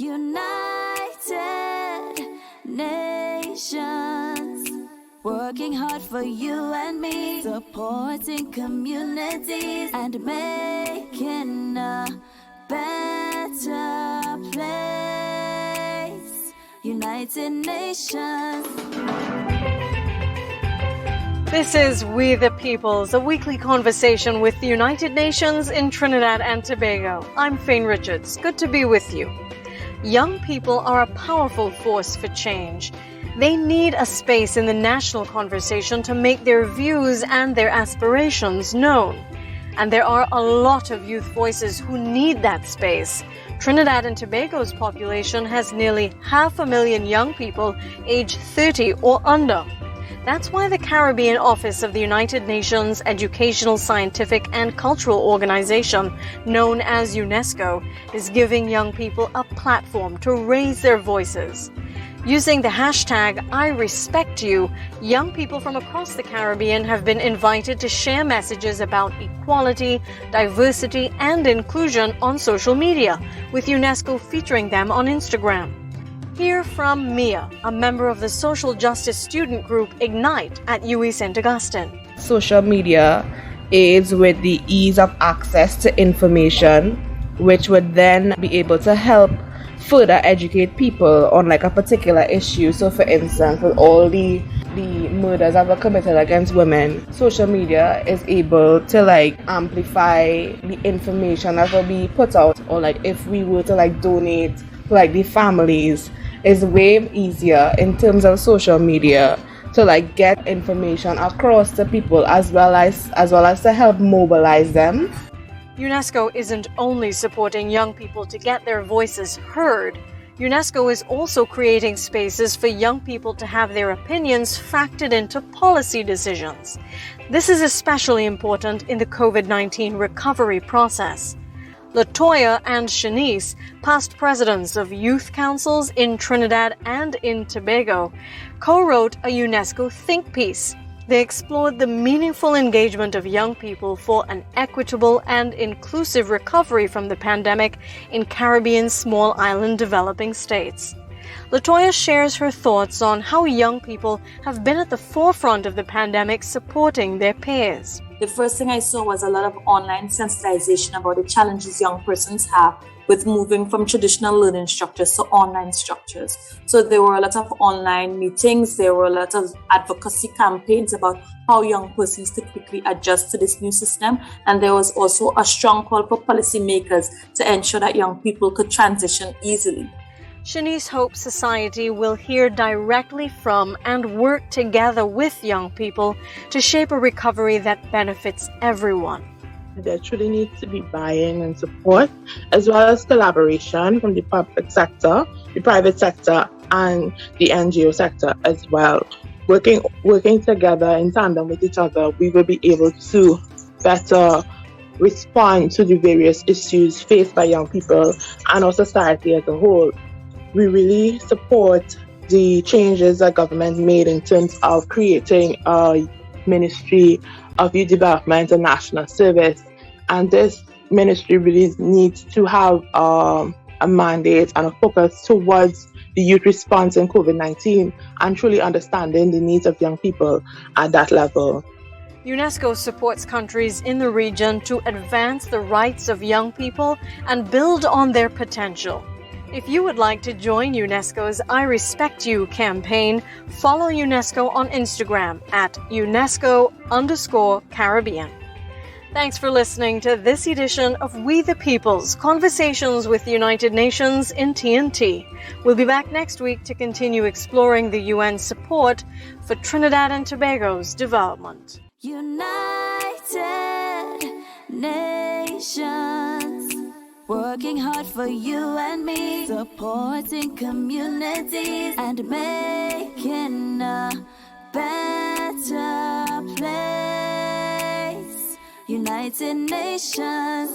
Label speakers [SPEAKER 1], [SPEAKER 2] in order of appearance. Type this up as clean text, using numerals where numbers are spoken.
[SPEAKER 1] United Nations, working hard for you and me, supporting communities and making a better place. United Nations.
[SPEAKER 2] This is We the Peoples, a weekly conversation with the United Nations in Trinidad and Tobago. I'm Faine Richards. Good to be with you. Young people are a powerful force for change. They need a space in the national conversation to make their views and their aspirations known. And there are a lot of youth voices who need that space. Trinidad and Tobago's population has nearly 500,000 young people aged 30 or under. That's why the Caribbean Office of the United Nations Educational, Scientific and Cultural Organization, known as UNESCO, is giving young people a platform to raise their voices. Using the hashtag #IRespectYou, young people from across the Caribbean have been invited to share messages about equality, diversity and inclusion on social media, with UNESCO featuring them on Instagram. Hear from Mia, a member of the social justice student group Ignite at UE St. Augustine.
[SPEAKER 3] Social media aids with the ease of access to information, which would then be able to help further educate people on like a particular issue. So for instance, with all the murders that were committed against women, social media is able to like amplify the information that will be put out, or like if we were to like donate to like the families, is way easier in terms of social media to like get information across to people as well as to help mobilize them.
[SPEAKER 2] UNESCO isn't only supporting young people to get their voices heard. UNESCO is also creating spaces for young people to have their opinions factored into policy decisions. This is especially important in the COVID-19 recovery process. Latoyaa and Shanice, past presidents of youth councils in Trinidad and in Tobago, co-wrote a UNESCO think piece. They explored the meaningful engagement of young people for an equitable and inclusive recovery from the pandemic in Caribbean's small island developing states. Latoyaa shares her thoughts on how young people have been at the forefront of the pandemic supporting their peers.
[SPEAKER 4] The first thing I saw was a lot of online sensitization about the challenges young persons have with moving from traditional learning structures to online structures. So there were a lot of online meetings, there were a lot of advocacy campaigns about how young persons could quickly adjust to this new system. And there was also a strong call for policymakers to ensure that young people could transition easily.
[SPEAKER 2] Shanice hopes society will hear directly from and work together with young people to shape a recovery that benefits everyone.
[SPEAKER 5] There truly needs to be buy-in and support, as well as collaboration from the public sector, the private sector, and the NGO sector as well. Working together in tandem with each other, we will be able to better respond to the various issues faced by young people and our society as a whole. We really support the changes that government made in terms of creating a Ministry of Youth Development and National Service. And this ministry really needs to have a mandate and a focus towards the youth response in COVID-19 and truly understanding the needs of young people at that level.
[SPEAKER 2] UNESCO supports countries in the region to advance the rights of young people and build on their potential. If you would like to join UNESCO's I Respect You campaign, follow UNESCO on Instagram at UNESCO_Caribbean. Thanks for listening to this edition of We the Peoples, Conversations with the United Nations in TNT. We'll be back next week to continue exploring the UN's support for Trinidad and Tobago's development.
[SPEAKER 1] United Nations, working hard for you and me, supporting communities and making a better place. United Nations.